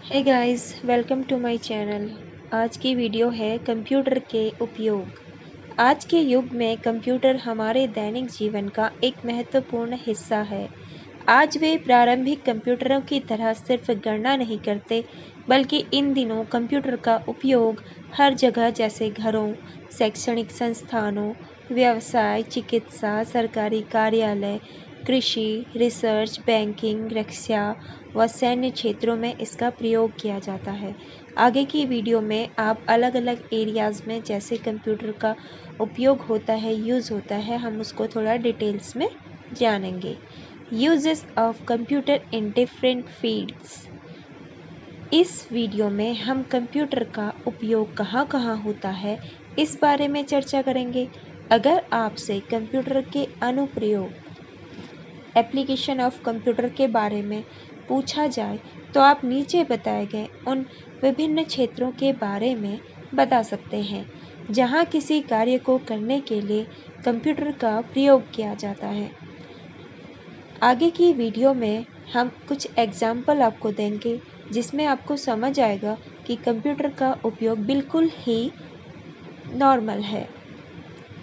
Hey guys, welcome to my channel. आज की video है कंप्यूटर के उपयोग। आज के युग में कंप्यूटर हमारे दैनिक जीवन का एक महत्वपूर्ण हिस्सा है। आज वे प्रारंभिक कंप्यूटरों की तरह सिर्फ गणना नहीं करते, बल्कि इन दिनों कंप्यूटर का उपयोग हर जगह जैसे घरों, शैक्षणिक संस्थानों, व्यवसाय, चिकित्सा, सरकारी कार्यालय, कृषि, रिसर्च, बैंकिंग, रक्षा व सैन्य क्षेत्रों में इसका प्रयोग किया जाता है। आगे की वीडियो में आप अलग-अलग एरियाज़ में जैसे कंप्यूटर का उपयोग होता है, यूज़ होता है, हम उसको थोड़ा डिटेल्स में जानेंगे। Uses of computer in different fields. इस वीडियो में हम कंप्यूटर का उपयोग कहाँ-कहाँ होता है, इस बारे में चर्चा करेंगे। अगर आपसे कंप्यूटर के अनुप्रयोग एप्लीकेशन ऑफ कंप्यूटर के बारे में पूछा जाए तो आप नीचे बताए गए उन विभिन्न क्षेत्रों के बारे में बता सकते हैं जहां किसी कार्य को करने के लिए कंप्यूटर का प्रयोग किया जाता है। आगे की वीडियो में हम कुछ एग्जाम्पल आपको देंगे जिसमें आपको समझ आएगा कि कंप्यूटर का उपयोग बिल्कुल ही नॉर्मल है।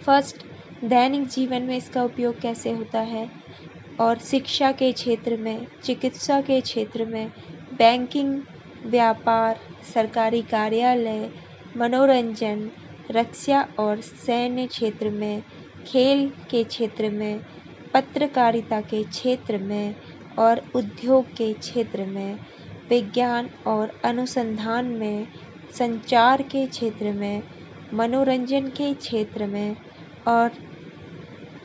फर्स्ट, दैनिक जीवन में इसका उपयोग कैसे होता है और शिक्षा के क्षेत्र में, चिकित्सा के क्षेत्र में, बैंकिंग, व्यापार, सरकारी कार्यालय, मनोरंजन, रक्षा और सैन्य क्षेत्र में, खेल के क्षेत्र में, पत्रकारिता के क्षेत्र में और उद्योग के क्षेत्र में, विज्ञान और अनुसंधान में, संचार के क्षेत्र में, मनोरंजन के क्षेत्र में। और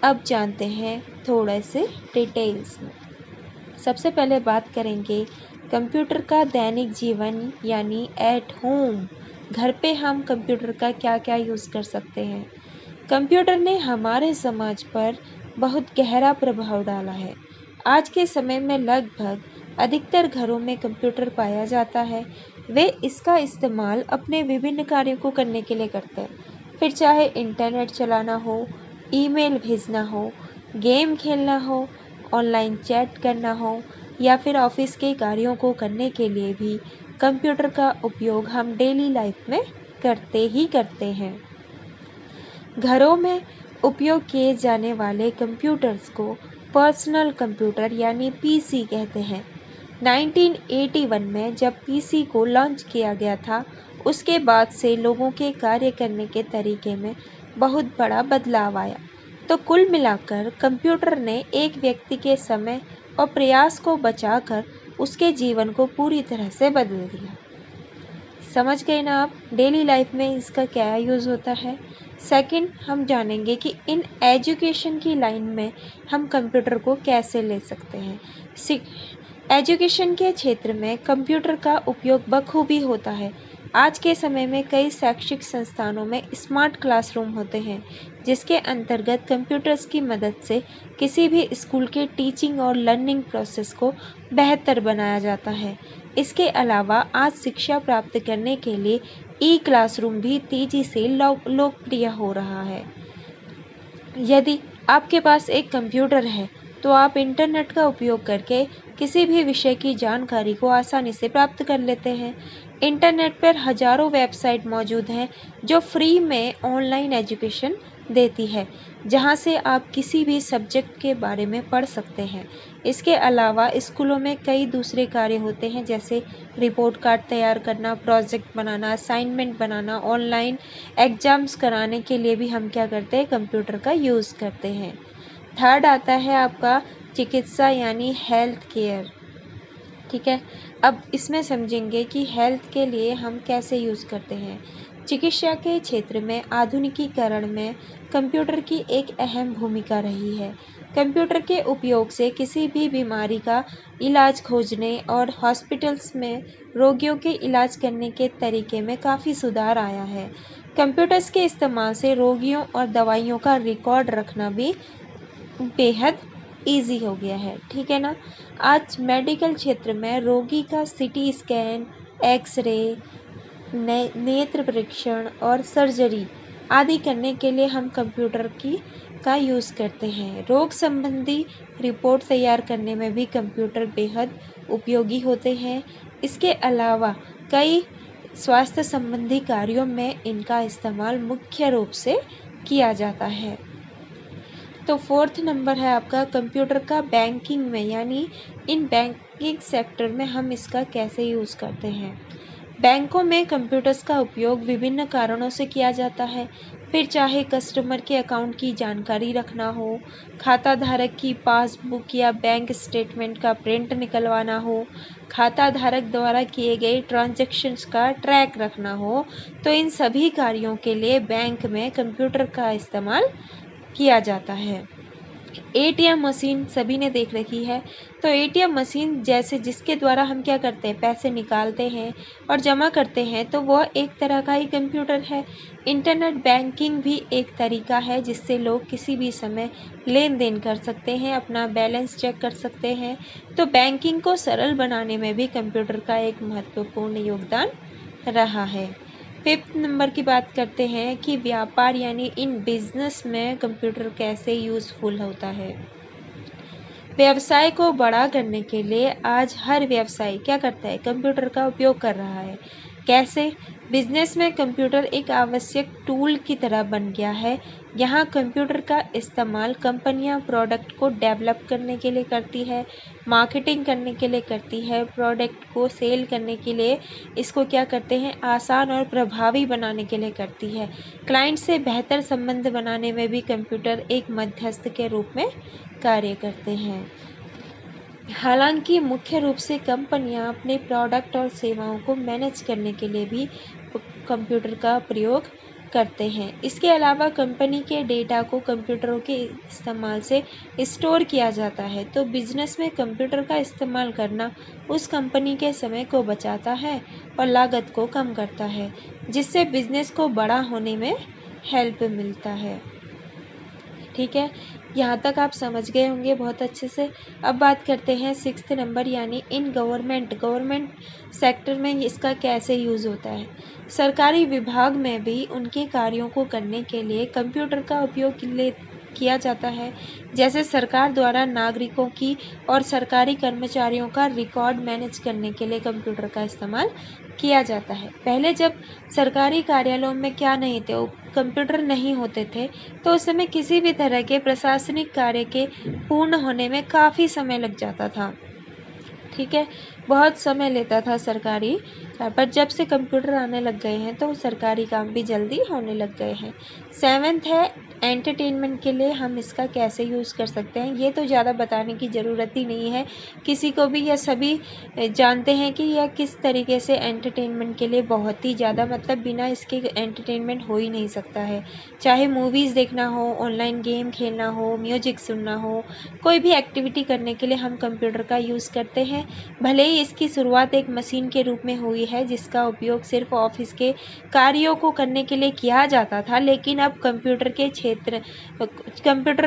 अब जानते हैं थोड़े से डिटेल्स में। सबसे पहले बात करेंगे कंप्यूटर का दैनिक जीवन यानी एट होम। घर पे हम कंप्यूटर का क्या क्या यूज़ कर सकते हैं। कंप्यूटर ने हमारे समाज पर बहुत गहरा प्रभाव डाला है। आज के समय में लगभग अधिकतर घरों में कंप्यूटर पाया जाता है। वे इसका इस्तेमाल अपने विभिन्न कार्यों को करने के लिए करते हैं, फिर चाहे इंटरनेट चलाना हो, ईमेल भेजना हो, गेम खेलना हो, ऑनलाइन चैट करना हो या फिर ऑफिस के कार्यों को करने के लिए भी कंप्यूटर का उपयोग हम डेली लाइफ में करते ही करते हैं। घरों में उपयोग किए जाने वाले कंप्यूटर्स को पर्सनल कंप्यूटर यानी पीसी कहते हैं। 1981 में जब पीसी को लॉन्च किया गया था, उसके बाद से लोगों के कार्य करने के तरीके में बहुत बड़ा बदलाव आया। तो कुल मिलाकर कंप्यूटर ने एक व्यक्ति के समय और प्रयास को बचाकर उसके जीवन को पूरी तरह से बदल दिया। समझ गए ना आप डेली लाइफ में इसका क्या यूज़ होता है। सेकंड, हम जानेंगे कि इन एजुकेशन की लाइन में हम कंप्यूटर को कैसे ले सकते हैं। एजुकेशन के क्षेत्र में कंप्यूटर का उपयोग बखूबी होता है। आज के समय में कई शैक्षिक संस्थानों में स्मार्ट क्लासरूम होते हैं, जिसके अंतर्गत कंप्यूटर्स की मदद से किसी भी स्कूल के टीचिंग और लर्निंग प्रोसेस को बेहतर बनाया जाता है। इसके अलावा आज शिक्षा प्राप्त करने के लिए ई क्लासरूम भी तेजी से लोकप्रिय हो रहा है। यदि आपके पास एक कंप्यूटर है तो आप इंटरनेट का उपयोग करके किसी भी विषय की जानकारी को आसानी से प्राप्त कर लेते हैं। इंटरनेट पर हजारों वेबसाइट मौजूद हैं जो फ्री में ऑनलाइन एजुकेशन देती है, जहां से आप किसी भी सब्जेक्ट के बारे में पढ़ सकते हैं। इसके अलावा स्कूलों में कई दूसरे कार्य होते हैं, जैसे रिपोर्ट कार्ड तैयार करना, प्रोजेक्ट बनाना, असाइनमेंट बनाना, ऑनलाइन एग्जाम्स कराने के लिए भी हम क्या करते हैं, कंप्यूटर का यूज़ करते हैं। थर्ड आता है आपका चिकित्सा यानी हेल्थ केयर। ठीक है, अब इसमें समझेंगे कि हेल्थ के लिए हम कैसे यूज़ करते हैं। चिकित्सा के क्षेत्र में आधुनिकीकरण में कंप्यूटर की एक अहम भूमिका रही है। कंप्यूटर के उपयोग से किसी भी बीमारी का इलाज खोजने और हॉस्पिटल्स में रोगियों के इलाज करने के तरीके में काफ़ी सुधार आया है। कंप्यूटर्स के इस्तेमाल से रोगियों और दवाइयों का रिकॉर्ड रखना भी बेहद ईजी हो गया है। ठीक है ना। आज मेडिकल क्षेत्र में रोगी का सीटी स्कैन, एक्सरे, नेत्र परीक्षण और सर्जरी आदि करने के लिए हम कंप्यूटर का यूज़ करते हैं। रोग संबंधी रिपोर्ट तैयार करने में भी कंप्यूटर बेहद उपयोगी होते हैं। इसके अलावा कई स्वास्थ्य संबंधी कार्यों में इनका इस्तेमाल मुख्य रूप से किया जाता है। तो 4th नंबर है आपका कंप्यूटर का बैंकिंग में, यानी इन बैंकिंग सेक्टर में हम इसका कैसे यूज़ करते हैं। बैंकों में कंप्यूटर्स का उपयोग विभिन्न कारणों से किया जाता है। फिर चाहे कस्टमर के अकाउंट की जानकारी रखना हो, खाता धारक की पासबुक या बैंक स्टेटमेंट का प्रिंट निकलवाना हो, खाता धारक द्वारा किए गए ट्रांजैक्शंस का ट्रैक रखना हो, तो इन सभी कार्यों के लिए बैंक में कंप्यूटर का इस्तेमाल किया जाता है। एटीएम मशीन सभी ने देख रखी है। तो एटीएम मशीन जैसे जिसके द्वारा हम क्या करते हैं, पैसे निकालते हैं और जमा करते हैं, तो वह एक तरह का ही कंप्यूटर है। इंटरनेट बैंकिंग भी एक तरीका है जिससे लोग किसी भी समय लेन देन कर सकते हैं, अपना बैलेंस चेक कर सकते हैं। तो बैंकिंग को सरल बनाने में भी कंप्यूटर का एक महत्वपूर्ण योगदान रहा है। 5th नंबर की बात करते हैं कि व्यापार यानी इन बिजनेस में कंप्यूटर कैसे यूज़फुल होता है। व्यवसाय को बड़ा करने के लिए आज हर व्यवसाय क्या करता है, कंप्यूटर का उपयोग कर रहा है। कैसे? बिजनेस में कंप्यूटर एक आवश्यक टूल की तरह बन गया है। यहाँ कंप्यूटर का इस्तेमाल कंपनियाँ प्रोडक्ट को डेवलप करने के लिए करती है, मार्केटिंग करने के लिए करती है, प्रोडक्ट को सेल करने के लिए इसको क्या करते हैं, आसान और प्रभावी बनाने के लिए करती है। क्लाइंट से बेहतर संबंध बनाने में भी कंप्यूटर एक मध्यस्थ के रूप में कार्य करते हैं। हालांकि मुख्य रूप से कंपनियां अपने प्रोडक्ट और सेवाओं को मैनेज करने के लिए भी कंप्यूटर का प्रयोग करते हैं। इसके अलावा कंपनी के डेटा को कंप्यूटरों के इस्तेमाल से स्टोर किया जाता है। तो बिजनेस में कंप्यूटर का इस्तेमाल करना उस कंपनी के समय को बचाता है और लागत को कम करता है, जिससे बिजनेस को बड़ा होने में हेल्प मिलता है। ठीक है, यहाँ तक आप समझ गए होंगे बहुत अच्छे से। अब बात करते हैं 6th नंबर, यानी इन गवर्नमेंट सेक्टर में इसका कैसे यूज़ होता है। सरकारी विभाग में भी उनके कार्यों को करने के लिए कंप्यूटर का उपयोग किया जाता है। जैसे सरकार द्वारा नागरिकों की और सरकारी कर्मचारियों का रिकॉर्ड मैनेज करने के लिए कंप्यूटर का इस्तेमाल किया जाता है। पहले जब सरकारी कार्यालयों में क्या नहीं थे, कंप्यूटर नहीं होते थे, तो उस समय किसी भी तरह के प्रशासनिक कार्य के पूर्ण होने में काफ़ी समय लग जाता था। ठीक है, बहुत समय लेता था सरकारी, पर जब से कंप्यूटर आने लग गए हैं तो सरकारी काम भी जल्दी होने लग गए हैं। 7th है एंटरटेनमेंट के लिए हम इसका कैसे यूज़ कर सकते हैं। ये तो ज़्यादा बताने की ज़रूरत ही नहीं है, किसी को भी, या सभी जानते हैं कि यह किस तरीके से एंटरटेनमेंट के लिए बहुत ही ज़्यादा, मतलब बिना इसके एंटरटेनमेंट हो ही नहीं सकता है। चाहे मूवीज़ देखना हो, ऑनलाइन गेम खेलना हो, म्यूजिक सुनना हो, कोई भी एक्टिविटी करने के लिए हम कंप्यूटर का यूज़ करते हैं। भले ही इसकी शुरुआत एक मशीन के रूप में हुई है जिसका उपयोग सिर्फ ऑफिस के कार्यों को करने के लिए किया जाता था, लेकिन अब कंप्यूटर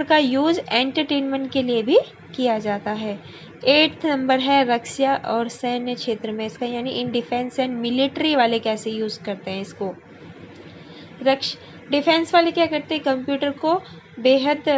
का यूज़ एंटरटेनमेंट के लिए भी किया जाता है। 8th नंबर है रक्षा और सैन्य क्षेत्र में इसका, यानी इन डिफेंस एंड मिलिट्री वाले कैसे यूज़ करते हैं इसको। डिफेंस वाले क्या करते हैं, कंप्यूटर को बेहद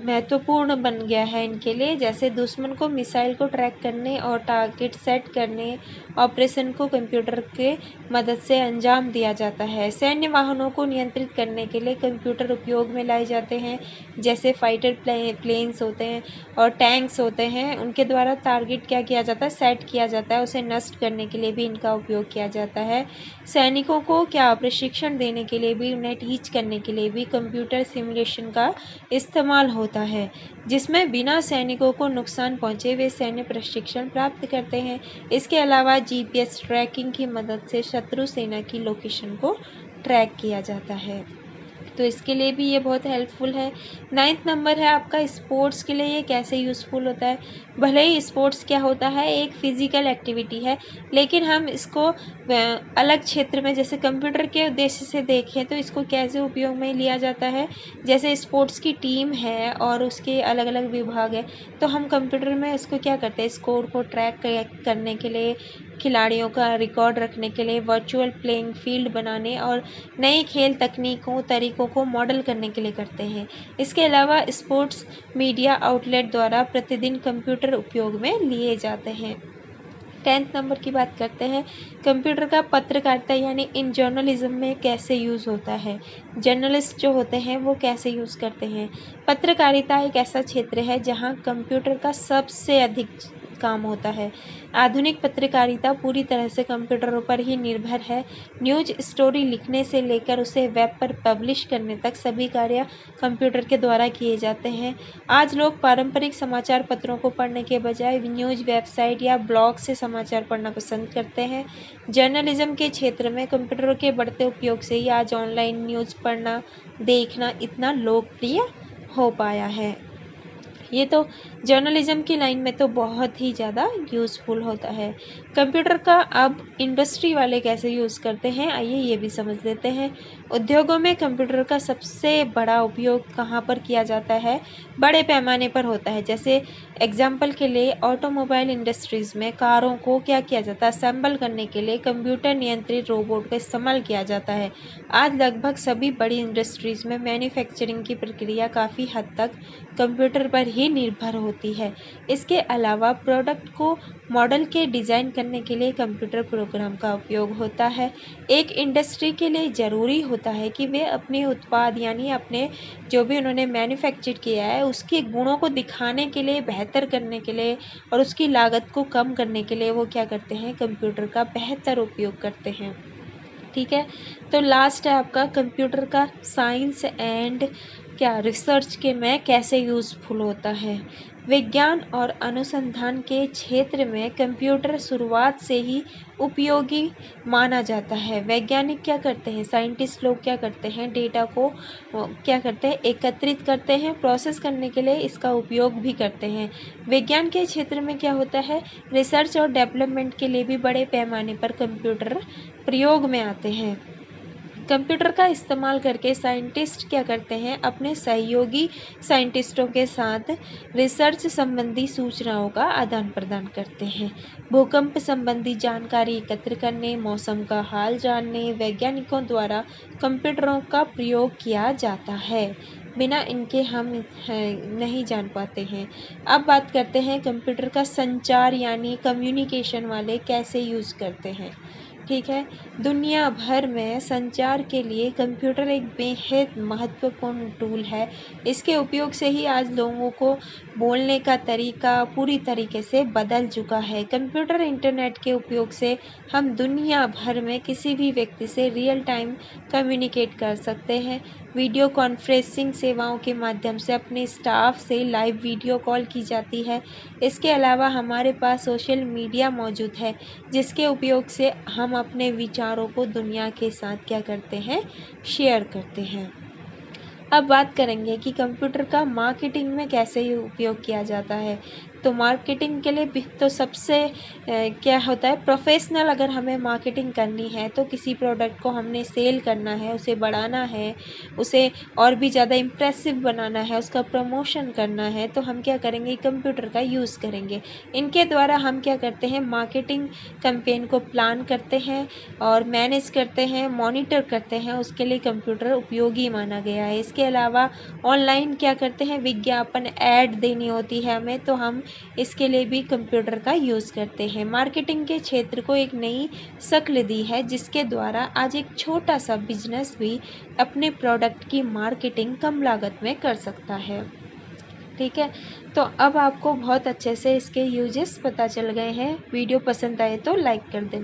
महत्वपूर्ण बन गया है इनके लिए। जैसे दुश्मन को मिसाइल को ट्रैक करने और टारगेट सेट करने, ऑपरेशन को कंप्यूटर के मदद से अंजाम दिया जाता है। सैन्य वाहनों को नियंत्रित करने के लिए कंप्यूटर उपयोग में लाए जाते हैं। जैसे फाइटर प्लेन्स होते हैं और टैंक्स होते हैं, उनके द्वारा टारगेट क्या किया जाता है, सेट किया जाता है, उसे नष्ट करने के लिए भी इनका उपयोग किया जाता है। सैनिकों को क्या प्रशिक्षण देने के लिए भी, उन्हें टीच करने के लिए भी कंप्यूटर सिमुलेशन का इस्तेमाल होता है, जिसमें बिना सैनिकों को नुकसान पहुंचे वे सैन्य प्रशिक्षण प्राप्त करते हैं। इसके अलावा जीपीएस ट्रैकिंग की मदद से शत्रु सेना की लोकेशन को ट्रैक किया जाता है, तो इसके लिए भी ये बहुत हेल्पफुल है। 9th नंबर है आपका स्पोर्ट्स के लिए ये कैसे यूज़फुल होता है। भले ही स्पोर्ट्स क्या होता है, एक फिजिकल एक्टिविटी है, लेकिन हम इसको अलग क्षेत्र में, जैसे कंप्यूटर के उद्देश्य से देखें तो इसको कैसे उपयोग में लिया जाता है। जैसे स्पोर्ट्स की टीम है और उसके अलग अलग विभाग है, तो हम कंप्यूटर में इसको क्या करते हैं, स्कोर को ट्रैक करने के लिए, खिलाड़ियों का रिकॉर्ड रखने के लिए, वर्चुअल प्लेइंग फील्ड बनाने और नई खेल तकनीकों तरीकों को मॉडल करने के लिए करते हैं। इसके अलावा स्पोर्ट्स मीडिया आउटलेट द्वारा प्रतिदिन कंप्यूटर उपयोग में लिए जाते हैं। 10th नंबर की बात करते हैं, कंप्यूटर का पत्रकारिता यानी इन जर्नलिज्म में कैसे यूज़ होता है। जर्नलिस्ट जो होते हैं वो कैसे यूज़ करते हैं। पत्रकारिता एक ऐसा क्षेत्र है जहां कंप्यूटर का सबसे अधिक काम होता है। आधुनिक पत्रकारिता पूरी तरह से कंप्यूटरों पर ही निर्भर है। न्यूज स्टोरी लिखने से लेकर उसे वेब पर पब्लिश करने तक सभी कार्य कंप्यूटर के द्वारा किए जाते हैं। आज लोग पारंपरिक समाचार पत्रों को पढ़ने के बजाय न्यूज वेबसाइट या ब्लॉग से समाचार पढ़ना पसंद करते हैं। जर्नलिज्म के क्षेत्र में कंप्यूटरों के बढ़ते उपयोग से ही आज ऑनलाइन न्यूज़ पढ़ना, देखना इतना लोकप्रिय हो पाया है। ये तो जर्नलिज्म की लाइन में तो बहुत ही ज़्यादा यूज़फुल होता है। कंप्यूटर का अब इंडस्ट्री वाले कैसे यूज़ करते हैं, आइए ये भी समझ लेते हैं। उद्योगों में कंप्यूटर का सबसे बड़ा उपयोग कहाँ पर किया जाता है, बड़े पैमाने पर होता है। जैसे एग्जाम्पल के लिए ऑटोमोबाइल इंडस्ट्रीज़ में कारों को क्या किया जाता है, असेंबल करने के लिए कंप्यूटर नियंत्रित रोबोट का इस्तेमाल किया जाता है। आज लगभग सभी बड़ी इंडस्ट्रीज़ में मैन्युफैक्चरिंग की प्रक्रिया काफ़ी हद तक कंप्यूटर पर ही निर्भर होती है। इसके अलावा प्रोडक्ट को मॉडल के डिज़ाइन करने के लिए कंप्यूटर प्रोग्राम का उपयोग होता है। एक इंडस्ट्री के लिए ज़रूरी होता है कि वे अपने उत्पाद यानी अपने जो भी उन्होंने मैन्युफैक्चर किया है उसके गुणों को दिखाने के लिए, बेहतर करने के लिए और उसकी लागत को कम करने के लिए वो क्या करते हैं, कंप्यूटर का बेहतर उपयोग करते हैं। ठीक है, तो लास्ट है आपका कंप्यूटर का साइंस एंड क्या रिसर्च के में कैसे यूज़फुल होता है। विज्ञान और अनुसंधान के क्षेत्र में कंप्यूटर शुरुआत से ही उपयोगी माना जाता है। वैज्ञानिक क्या करते हैं, साइंटिस्ट लोग क्या करते हैं, डेटा को क्या करते हैं, एकत्रित करते हैं, प्रोसेस करने के लिए इसका उपयोग भी करते हैं। विज्ञान के क्षेत्र में क्या होता है, रिसर्च और डेवलपमेंट के लिए भी बड़े पैमाने पर कंप्यूटर प्रयोग में आते हैं। कंप्यूटर का इस्तेमाल करके साइंटिस्ट क्या करते हैं, अपने सहयोगी साइंटिस्टों के साथ रिसर्च संबंधी सूचनाओं का आदान प्रदान करते हैं। भूकंप संबंधी जानकारी एकत्र करने, मौसम का हाल जानने वैज्ञानिकों द्वारा कंप्यूटरों का प्रयोग किया जाता है। बिना इनके हम नहीं जान पाते हैं। अब बात करते हैं कंप्यूटर का संचार यानी कम्युनिकेशन वाले कैसे यूज़ करते हैं। ठीक है, दुनिया भर में संचार के लिए कंप्यूटर एक बेहद महत्वपूर्ण टूल है। इसके उपयोग से ही आज लोगों को बोलने का तरीका पूरी तरीके से बदल चुका है। कंप्यूटर इंटरनेट के उपयोग से हम दुनिया भर में किसी भी व्यक्ति से रियल टाइम कम्युनिकेट कर सकते हैं। वीडियो कॉन्फ्रेंसिंग सेवाओं के माध्यम से अपने स्टाफ से लाइव वीडियो कॉल की जाती है। इसके अलावा हमारे पास सोशल मीडिया मौजूद है, जिसके उपयोग से हम अपने विचारों को दुनिया के साथ क्या करते हैं, शेयर करते हैं। अब बात करेंगे कि कंप्यूटर का मार्केटिंग में कैसे उपयोग किया जाता है। तो मार्केटिंग के लिए भी तो सबसे क्या होता है, प्रोफेशनल अगर हमें मार्केटिंग करनी है तो किसी प्रोडक्ट को हमने सेल करना है, उसे बढ़ाना है, उसे और भी ज़्यादा इम्प्रेसिव बनाना है, उसका प्रमोशन करना है, तो हम क्या करेंगे, कंप्यूटर का यूज़ करेंगे। इनके द्वारा हम क्या करते हैं, मार्केटिंग कैंपेन को प्लान करते हैं और मैनेज करते हैं, मॉनिटर करते हैं। उसके लिए कंप्यूटर उपयोगी माना गया है। इसके अलावा ऑनलाइन क्या करते हैं, विज्ञापन ऐड देनी होती है हमें, तो हम इसके लिए भी कंप्यूटर का यूज़ करते हैं। मार्केटिंग के क्षेत्र को एक नई शक्ल दी है, जिसके द्वारा आज एक छोटा सा बिजनेस भी अपने प्रोडक्ट की मार्केटिंग कम लागत में कर सकता है। ठीक है, तो अब आपको बहुत अच्छे से इसके यूजेस पता चल गए हैं। वीडियो पसंद आए तो लाइक कर दें।